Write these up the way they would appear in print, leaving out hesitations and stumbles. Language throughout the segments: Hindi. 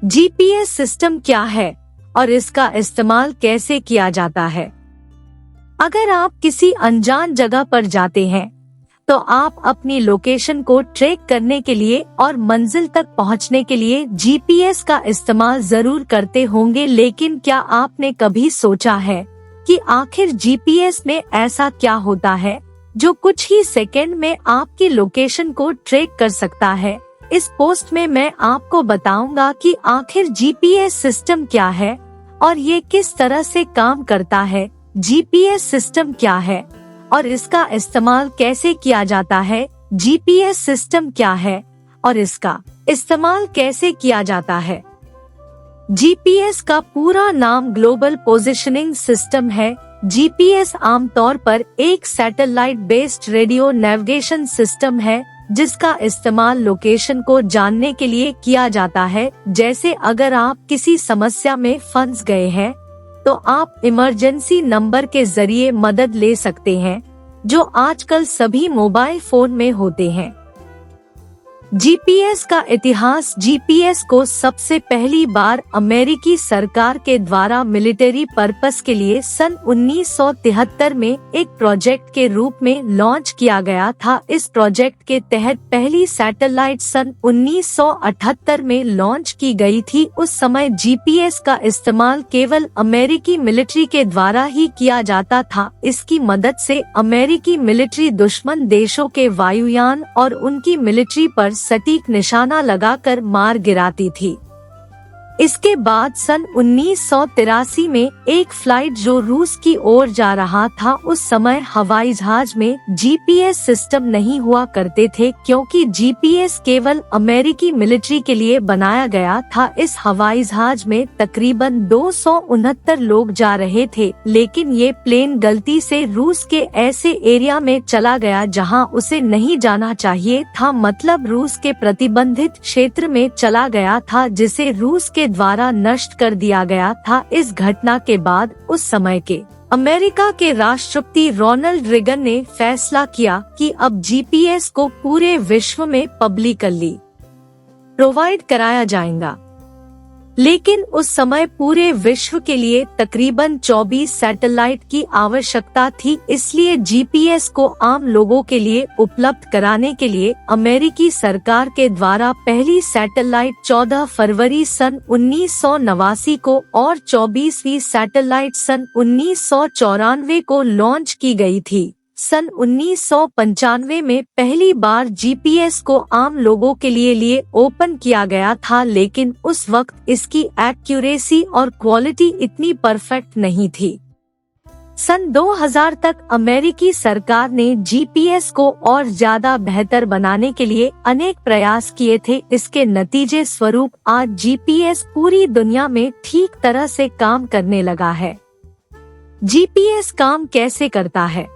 जीपीएस सिस्टम क्या है और इसका इस्तेमाल कैसे किया जाता है? अगर आप किसी अनजान जगह पर जाते हैं तो आप अपनी लोकेशन को ट्रैक करने के लिए और मंजिल तक पहुंचने के लिए जीपीएस का इस्तेमाल जरूर करते होंगे, लेकिन क्या आपने कभी सोचा है कि आखिर जीपीएस में ऐसा क्या होता है जो कुछ ही सेकंड में आपकी लोकेशन को ट्रैक कर सकता है? इस पोस्ट में मैं आपको बताऊंगा कि आखिर जीपीएस सिस्टम क्या है और ये किस तरह से काम करता है। जीपीएस सिस्टम क्या है और इसका इस्तेमाल कैसे किया जाता है? जीपीएस सिस्टम क्या है और इसका इस्तेमाल कैसे किया जाता है? जीपीएस का पूरा नाम ग्लोबल पोजिशनिंग सिस्टम है। जीपीएस आमतौर पर एक satellite based radio navigation system है जिसका इस्तेमाल लोकेशन को जानने के लिए किया जाता है। जैसे अगर आप किसी समस्या में फंस गए हैं तो आप इमरजेंसी नंबर के जरिए मदद ले सकते हैं, जो आजकल सभी मोबाइल फोन में होते हैं। जीपीएस का इतिहास। जीपीएस को सबसे पहली बार अमेरिकी सरकार के द्वारा मिलिट्री पर्पस के लिए सन 1973 में एक प्रोजेक्ट के रूप में लॉन्च किया गया था। इस प्रोजेक्ट के तहत पहली सैटेलाइट सन 1978 में लॉन्च की गई थी। उस समय जीपीएस का इस्तेमाल केवल अमेरिकी मिलिट्री के द्वारा ही किया जाता था। इसकी मदद से अमेरिकी मिलिट्री दुश्मन देशों के वायुयान और उनकी मिलिट्री पर सटीक निशाना लगाकर मार गिराती थी। इसके बाद सन 1983 में एक फ्लाइट जो रूस की ओर जा रहा था, उस समय हवाई जहाज में जीपीएस सिस्टम नहीं हुआ करते थे क्योंकि जीपीएस केवल अमेरिकी मिलिट्री के लिए बनाया गया था। इस हवाई जहाज में तकरीबन 269 लोग जा रहे थे, लेकिन ये प्लेन गलती से रूस के ऐसे एरिया में चला गया जहां उसे नहीं जाना चाहिए था, मतलब रूस के प्रतिबंधित क्षेत्र में चला गया था, जिसे रूस के द्वारा नष्ट कर दिया गया था। इस घटना के बाद उस समय के अमेरिका के राष्ट्रपति रोनाल्ड रेगन ने फैसला किया कि अब जीपीएस को पूरे विश्व में पब्लिकली प्रोवाइड कराया जाएगा। लेकिन उस समय पूरे विश्व के लिए तकरीबन 24 सैटेलाइट की आवश्यकता थी, इसलिए जीपीएस को आम लोगों के लिए उपलब्ध कराने के लिए अमेरिकी सरकार के द्वारा पहली सैटेलाइट 14 फरवरी सन 1989 को और 24वीं सैटेलाइट सन 1994 को लॉन्च की गई थी। सन 1995 में पहली बार जीपीएस को आम लोगों के लिए ओपन किया गया था, लेकिन उस वक्त इसकी एक्यूरेसी और क्वालिटी इतनी परफेक्ट नहीं थी। सन 2000 तक अमेरिकी सरकार ने जीपीएस को और ज्यादा बेहतर बनाने के लिए अनेक प्रयास किए थे। इसके नतीजे स्वरूप आज जीपीएस पूरी दुनिया में ठीक तरह से काम करने लगा है। जीपीएस काम कैसे करता है?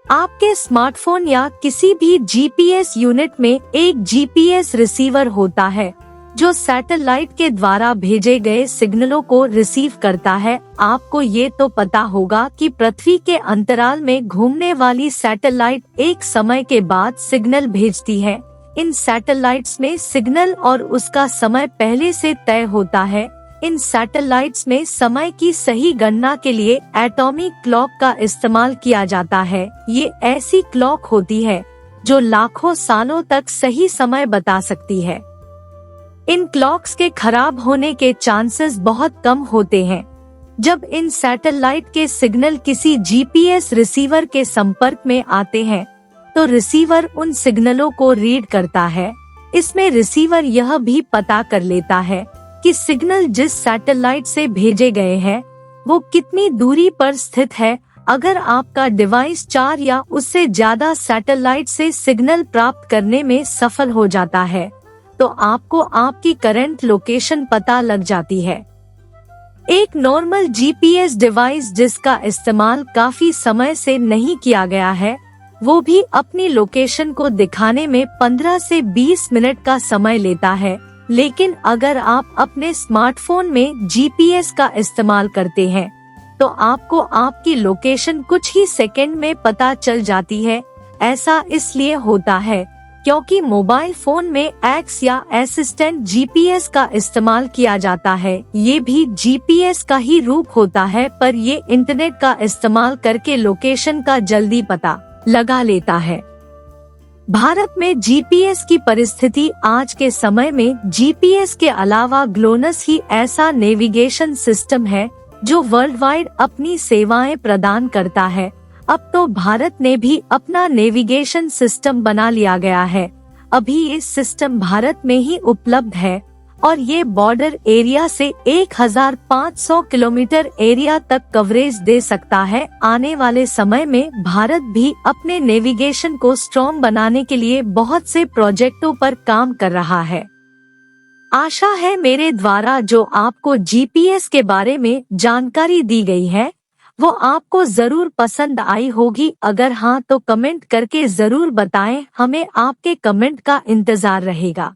आपके स्मार्टफोन या किसी भी जीपीएस यूनिट में एक जीपीएस रिसीवर होता है जो सैटेलाइट के द्वारा भेजे गए सिग्नलों को रिसीव करता है। आपको ये तो पता होगा कि पृथ्वी के अंतराल में घूमने वाली सैटेलाइट एक समय के बाद सिग्नल भेजती है। इन सैटेलाइट्स में सिग्नल और उसका समय पहले से तय होता है। इन सैटेलाइट्स में समय की सही गणना के लिए एटॉमिक क्लॉक का इस्तेमाल किया जाता है। ये ऐसी क्लॉक होती है जो लाखों सालों तक सही समय बता सकती है। इन क्लॉक्स के खराब होने के चांसेस बहुत कम होते हैं। जब इन सैटेलाइट के सिग्नल किसी जीपीएस रिसीवर के संपर्क में आते हैं तो रिसीवर उन सिग्नलों को रीड करता है। इसमें रिसीवर यह भी पता कर लेता है कि सिग्नल जिस सैटेलाइट से भेजे गए हैं वो कितनी दूरी पर स्थित है। अगर आपका डिवाइस 4 या उससे ज्यादा सैटेलाइट से सिग्नल प्राप्त करने में सफल हो जाता है तो आपको आपकी करंट लोकेशन पता लग जाती है। एक नॉर्मल जीपीएस डिवाइस जिसका इस्तेमाल काफी समय से नहीं किया गया है, वो भी अपनी लोकेशन को दिखाने में 15 से 20 मिनट का समय लेता है। लेकिन अगर आप अपने स्मार्टफोन में जीपीएस का इस्तेमाल करते हैं तो आपको आपकी लोकेशन कुछ ही सेकंड में पता चल जाती है। ऐसा इसलिए होता है क्योंकि मोबाइल फोन में एक्स या असिस्टेंट जीपीएस का इस्तेमाल किया जाता है। ये भी जीपीएस का ही रूप होता है, पर ये इंटरनेट का इस्तेमाल करके लोकेशन का जल्दी पता लगा लेता है। भारत में जीपीएस की परिस्थिति आज के समय में जीपीएस के अलावा ग्लोनस ही ऐसा नेविगेशन सिस्टम है जो वर्ल्ड वाइड अपनी सेवाएं प्रदान करता है। अब तो भारत ने भी अपना नेविगेशन सिस्टम बना लिया गया है। अभी ये सिस्टम भारत में ही उपलब्ध है और ये बॉर्डर एरिया से 1500 किलोमीटर एरिया तक कवरेज दे सकता है। आने वाले समय में भारत भी अपने नेविगेशन को स्ट्रॉन्ग बनाने के लिए बहुत से प्रोजेक्टों पर काम कर रहा है। आशा है मेरे द्वारा जो आपको जीपीएस के बारे में जानकारी दी गई है वो आपको जरूर पसंद आई होगी। अगर हाँ तो कमेंट करके जरूर बताएं, हमें आपके कमेंट का इंतजार रहेगा।